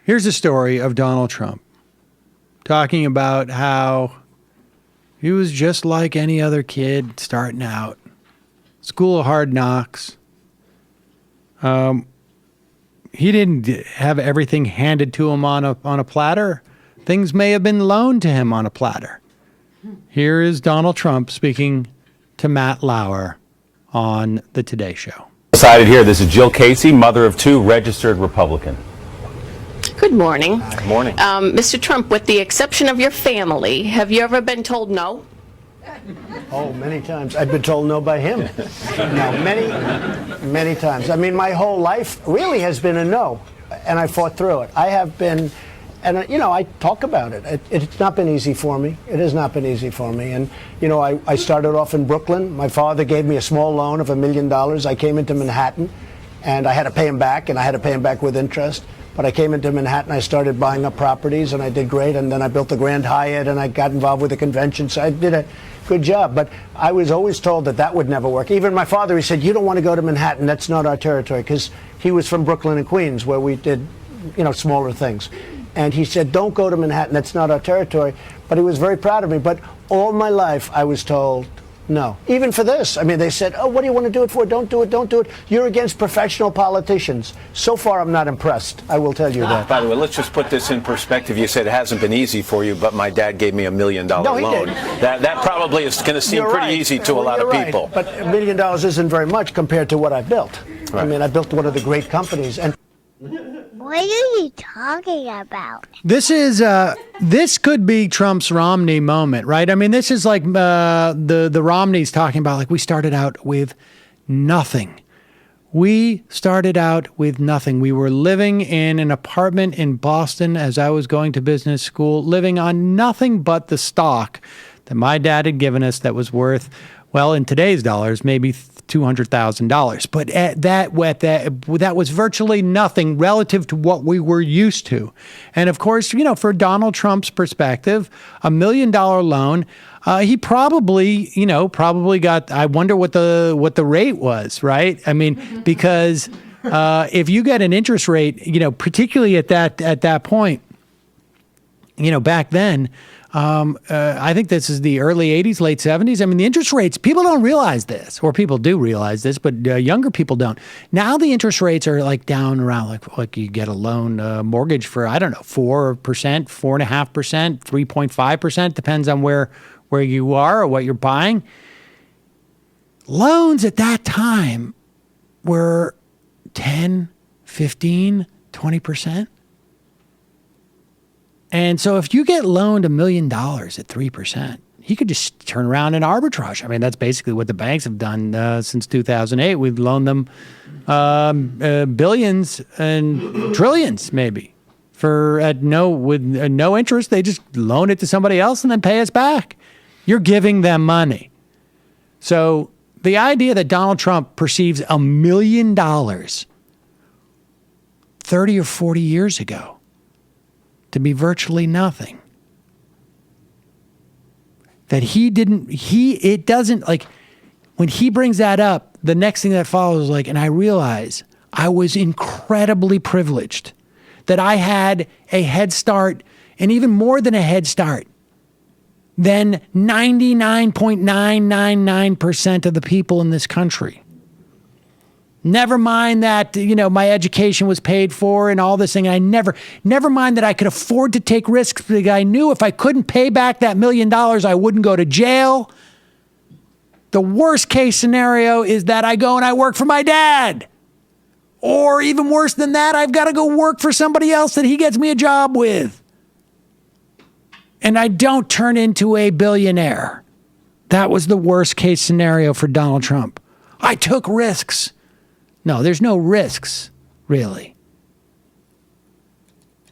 Here's a story of Donald Trump talking about how he was just like any other kid starting out. School of hard knocks. He didn't have everything handed to him on a platter. Things may have been loaned to him on a platter. Here is Donald Trump speaking to Matt Lauer on the Today Show. Decided here, this is Jill Casey, mother of two, registered Republican. Good morning. Good morning. Mr. Trump, with the exception of your family, have you ever been told no? Oh, many times. I've been told no by him. No, many times. I mean, my whole life really has been a no, and I fought through it. I have been, and you know, I talk about it. It's not been easy for me. It has not been easy for me. And, you know, I started off in Brooklyn. My father gave me a small loan of $1 million. I came into Manhattan, and I had to pay him back, and I had to pay him back with interest. But I came into Manhattan, I started buying up properties, and I did great. And then I built the Grand Hyatt, and I got involved with the convention. So I did a good job. But I was always told that that would never work. Even my father, he said, you don't want to go to Manhattan. That's not our territory. Because he was from Brooklyn and Queens, where we did, you know, smaller things. And he said, don't go to Manhattan. That's not our territory. But he was very proud of me. But all my life, I was told no. Even for this. I mean, they said, oh, what do you want to do it for? Don't do it. Don't do it. You're against professional politicians. So far, I'm not impressed. I will tell you that. By the way, let's just put this in perspective. You said it hasn't been easy for you, but my dad gave me $1 million loan. Did. That probably is going to seem pretty easy to a lot of people. But $1 million isn't very much compared to what I built. Right. I mean, I built one of the great companies. And what are you talking about? This could be Trump's Romney moment, right? I mean, this is like the Romneys talking about, like, we started out with nothing. We started out with nothing. We were living in an apartment in Boston as I was going to business school, living on nothing but the stock that my dad had given us that was worth, well, in today's dollars, maybe $200,000. But that was virtually nothing relative to what we were used to. And of course, you know, for Donald Trump's perspective, $1 million loan, he probably got, I wonder what the rate was, right? I mean, because if you get an interest rate, you know, particularly at that point, you know, back then, I think this is the early 80s, late 70s. I mean, the interest rates, people don't realize this, or people do realize this, but younger people don't. Now the interest rates are like down around like you get a loan mortgage for, I don't know, 4%, 4.5%, 3.5%, depends on where you are or what you're buying. Loans at that time were 10, 15, 20%. And so if you get loaned $1 million at 3%, he could just turn around and arbitrage. I mean, that's basically what the banks have done since 2008. We've loaned them billions and trillions, maybe, with no interest. They just loan it to somebody else and then pay us back. You're giving them money. So the idea that Donald Trump perceives $1 million 30 or 40 years ago to be virtually nothing. That it doesn't, like, when he brings that up, the next thing that follows is like, and I realize I was incredibly privileged that I had a head start, and even more than a head start, than 99.999% of the people in this country. Never mind that, you know, my education was paid for and all this thing. Never mind that I could afford to take risks because I knew if I couldn't pay back that $1 million, I wouldn't go to jail. The worst case scenario is that I go and I work for my dad. Or even worse than that, I've got to go work for somebody else that he gets me a job with. And I don't turn into a billionaire. That was the worst case scenario for Donald Trump. I took risks. No, there's no risks, really.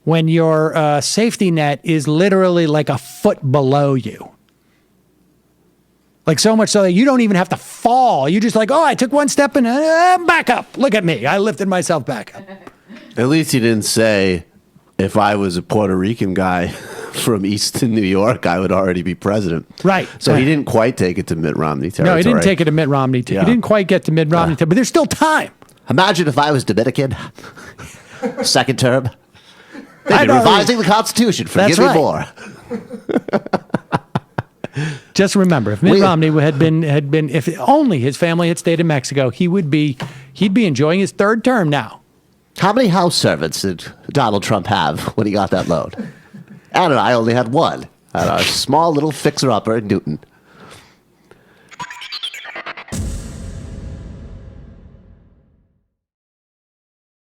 When your safety net is literally like a foot below you. Like so much so that you don't even have to fall. You just like, oh, I took one step and back up. Look at me. I lifted myself back up. At least he didn't say, if I was a Puerto Rican guy from Eastern New York, I would already be president. Right. So he didn't quite take it to Mitt Romney territory. No, he didn't take it to Mitt Romney. Yeah. He didn't quite get to Mitt Romney, but there's still time. Imagine if I was Dominican, second term. They've I been know. revising the Constitution. That's Forgive me right. more. Just remember, if Mitt Romney had been, if only his family had stayed in Mexico, he'd be enjoying his third term now. How many house servants did Donald Trump have when he got that loan? Anna and I only had one. At our small little fixer-upper in Newton.